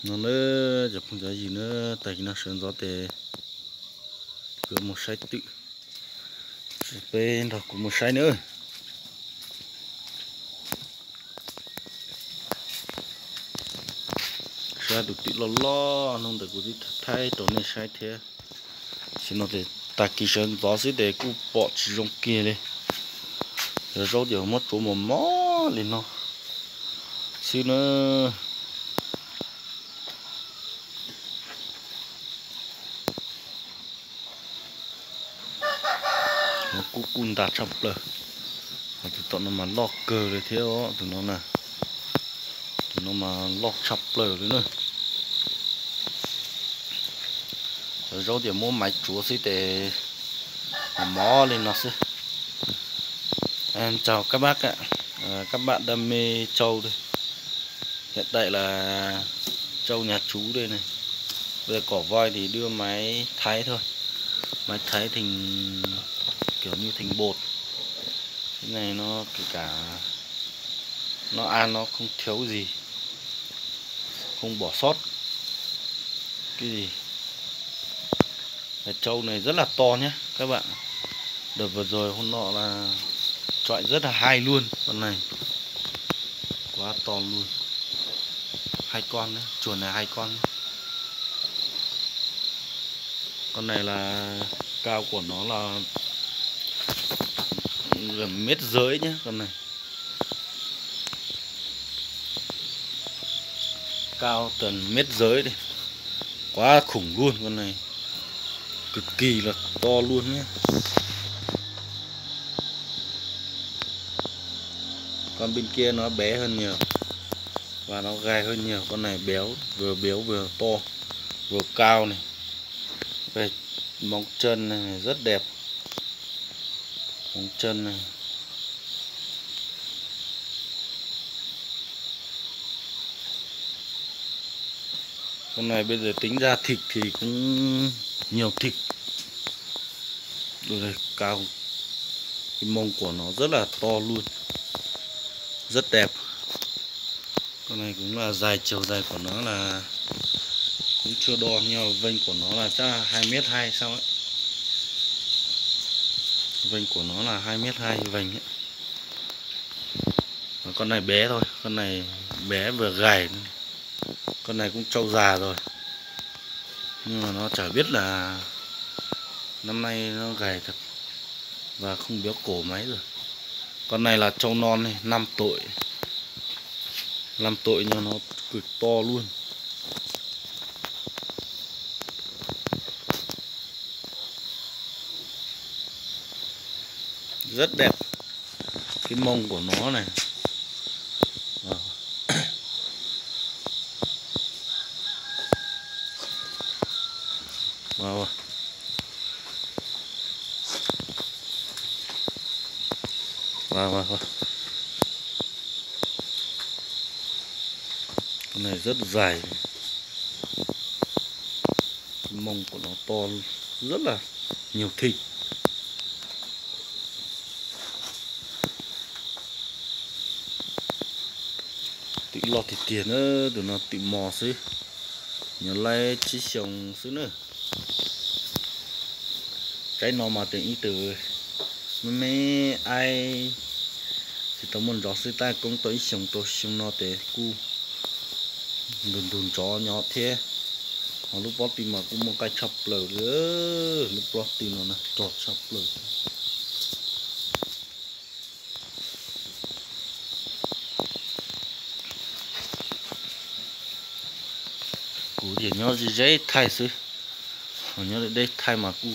nó nữa chụp không gì nữa tại nó sơn gió tệ cứ một sai tự bên đó cũng một sai nữa sai được tí lo lo nó được cái thay tổ này sai thế xin nó để tại kỳ sơn gió sẽ để cứ bỏ chỉ trong kia đi rồi rau điều mất chỗ mà mó lên nó xin nó cú cún đã chập rồi tụi nó mà lọt cờ rồi thế đó tụi nó mà lọt chập rồi nữa rồi rau điểm mua máy chúa sẽ để mó lên nó sẽ em chào các bác ạ. Các bạn đam mê trâu đây hiện tại là trâu nhà chú đây này bây giờ cỏ voi thì đưa máy thái thôi máy thái thành kiểu như thành bột cái này nó kể cả nó ăn nó không thiếu gì không bỏ sót cái gì. Cái trâu này rất là to nhé các bạn, đợt vừa rồi hôm nọ là chọi rất là hay luôn, con này quá to luôn, 2 con đấy, chuồn này 2 con đấy. Con này là cao của nó là gần 1,5 mét nhé, con này cao tầm 1,5 mét đi, quá khủng luôn, con này cực kỳ là to luôn nhé. Con bên kia nó bé hơn nhiều và nó gai hơn nhiều, con này béo vừa to vừa cao này. Về móng chân này rất đẹp, móng chân này con này bây giờ tính ra thịt thì cũng nhiều thịt. Đây cao, cái mông của nó rất là to luôn, rất đẹp. Con này cũng là chiều dài của nó là cũng chưa đo, nhưng mà vênh của nó là chắc là 2,2 m sao ấy, vênh của nó là 2,2 m vênh ấy. Và con này bé thôi, con này bé vừa gầy, con này cũng trâu già rồi nhưng mà nó chả biết là năm nay nó gầy thật và không béo cổ mấy rồi. Con này là trâu non này, 5 tuổi nhưng nó cực to luôn. Rất đẹp cái mông của nó này. Wow. Wow. Con này rất dài, cái mông của nó to, rất là nhiều thịt. Tị lọt thì tiền nữa, tụi nó tị mò xí nhớ lại chỉ sống xứ nữa cái nó mà tiền ý từ mấy ai thì tao muốn rõ sư ta cũng tới sống tôi sống nó để cu đùn chó nhỏ thế họ lúc đó tìm mà cũng một cái chập lở nữa, lúc đó tìm nó nè trọt chập lở. Cú thì nhớ gì dễ thay sư, họ nhớ đây thay mà cú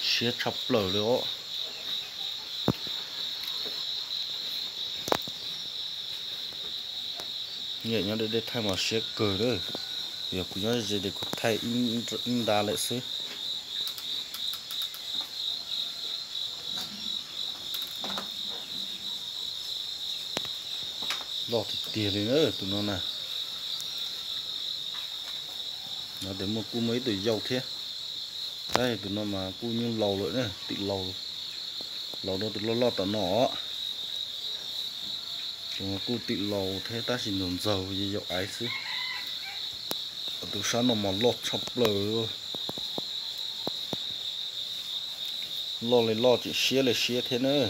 sẽ chập lở đó. Nhớ nhớ đây thay mà sẽ cờ đó, giờ cú nhớ gì để cú thay in đa lại sư. Lọt thì tiền đấy nữa tụi nó nè, nó để một cú mấy tuổi giàu thế đây tụi nó mà cú như lầu nữa nè, tị lầu đó tụi nó lọt tao nọ tụi nó cú tị lầu thế ta chỉ nổn dầu gì dọc ái xứ từ sáng nó mà lót chập lờ lo lên lo chỉ xía thế nữa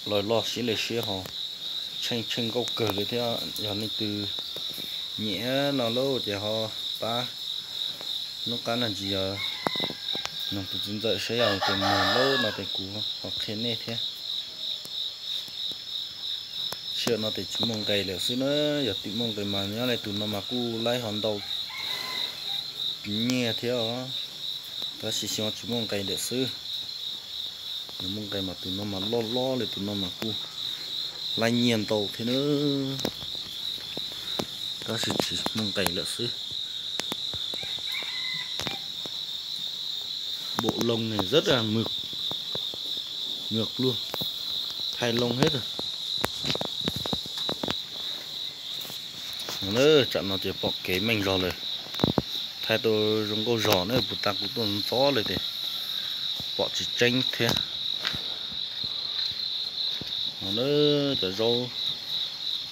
rồi lo xía họ tranh câu cờเลยthế giờ này từ nhẹ nó lâu thì họ ba nó cá là gì à nó từ chính giờ sẽ vào từ mùa lâu nó từ cũ họ khen nè thế chuyện nó từ chỉ mong cây là xí nữa giờ tìm mong cây mà nhớ lại từ nó mà cu lấy hòn đầu nhẹ thế đó ta chỉ xem chỉ mong cây để xứ mong cây mà từ nó mà lo lại từ nó mà cu lấy nhiên tàu thế nữa ta chỉ mong cây là xứ bộ lông này rất là mượt luôn thay lông hết rồi nữa chọn nó chỉ bỏ kế mình rồi thay tôi dùng câu giò nữa bụt ta cũng tuần gióเลยthì bỏ chỉ tranh thế nữa cho rau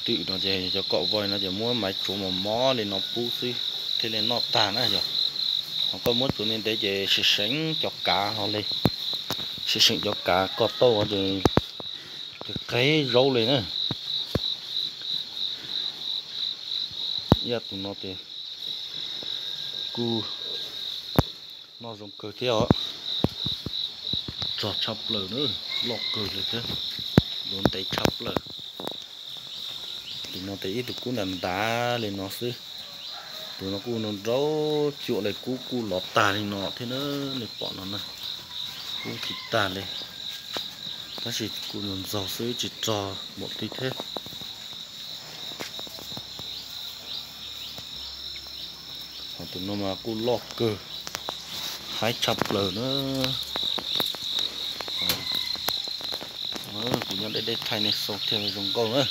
tự nó chỉ cho cọ voi nó chỉ mua máy chủ mà mó lên nó pu xí thế nên nó tàn á rồi họ có muốn chủ nên để chỉ sánh cho cá họ lên sánh cho cá có to thì cái rau lên nữa giờ tụi nó thì cu nó dùng cờ theo trọt chập lờ nữa lọt cờเลยthế đốn tay chập lờ thì nó thấy ít được cú nằm đá lên nó xứ tụi nó cu nó rấu chuyện này cu lọt tà thì nó thế nữa để bọn nó nè cu thịt tà lên ta chỉ cu nó giò xứ chỉ trò một tí thế tụi nó mà cu lọt cơ hái chập lờ nữa của nhau đây thay này sâu theo dùng câu nữa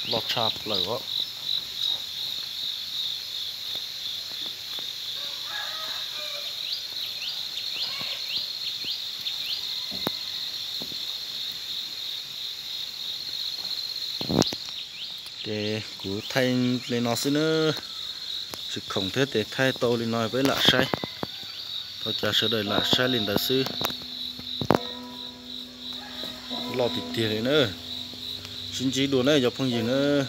lọt chập lờ đó để của thay lên nó xin nữa chứ không thế để thay tàu lên nói với lạ say thôi chả sợ đời lạ say lên đại sư lo thịt tiền này nữa xin chỉ đùa này cho phong gì nữa